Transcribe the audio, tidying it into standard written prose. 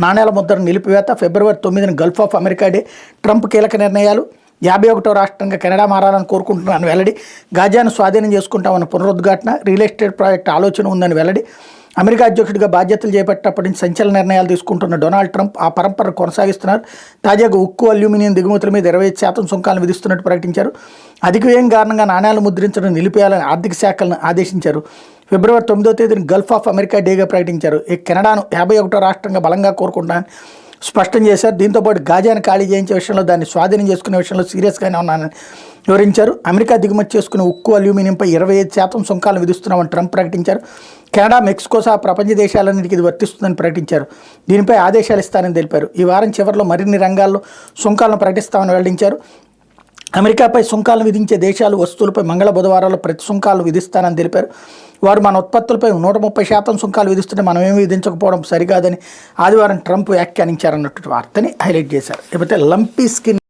నాణేల ముద్రను నిలిపివేత, ఫిబ్రవరి 9న Gulf of America day, Trump కీలక నిర్ణయాలు, 51వ రాష్ట్రంగా కెనడా మారాలని కోరుకుంటున్నాను వెల్లడి, గాజాను స్వాధీనం చేసుకుంటామన్న పునరుద్ఘాటన, రియల్ ఎస్టేట్ ప్రాజెక్టు ఆలోచన ఉందని వెల్లడి, అమెరికా అధ్యక్షుడిగా బాధ్యతలు చేపట్టినప్పటి నుంచి సంచలన నిర్ణయాలు తీసుకుంటున్న డొనాల్డ్ ట్రంప్ ఆ పరంపరను కొనసాగిస్తున్నారు. తాజాగా ఉక్కు, అల్యూమినియం దిగుమతుల మీద 25% సుంకాలను విధిస్తున్నట్టు ప్రకటించారు. అధిక వ్యయం కారణంగా నాణేలు ముద్రించడం నిలిపేయాలని ఆర్థిక శాఖలను ఆదేశించారు. ఫిబ్రవరి 9వ తేదీన గల్ఫ్ ఆఫ్ అమెరికా డేగా ప్రకటించారు. ఈ కెనడాను 51వ రాష్ట్రంగా బలంగా కోరుకుంటున్నానని స్పష్టం చేశారు. దీంతోపాటు గాజాను ఖాళీ చేయించే విషయంలో, దాన్ని స్వాధీనం చేసుకునే విషయంలో సీరియస్గానే ఉన్నానని వివరించారు. అమెరికా దిగుమతి చేసుకునే ఉక్కు, అల్యూమినియంపై 25% సుంకాలను విధిస్తున్నామని ట్రంప్ ప్రకటించారు. కెనడా, మెక్సికో సహా ప్రపంచ దేశాలన్నిటికీ ఇది వర్తిస్తుందని ప్రకటించారు. దీనిపై ఆదేశాలు ఇస్తారని తెలిపారు. ఈ వారం చివరిలో మరిన్ని రంగాల్లో సుంకాలను ప్రకటిస్తామని వెల్లడించారు. అమెరికాపై సుంకాలను విధించే దేశాలు వస్తువులపై మంగళ బుధవారాల్లో ప్రతి సుంకాలను విధిస్తానని తెలిపారు. వారు మన ఉత్పత్తులపై 130% సుంకాలు విధిస్తుంటే మనమేమీ విధించకపోవడం సరికాదని ఆదివారం ట్రంప్ వ్యాఖ్యానించారన్నట్టు వార్తని హైలైట్ చేశారు. లేకపోతే లంపీ స్కిన్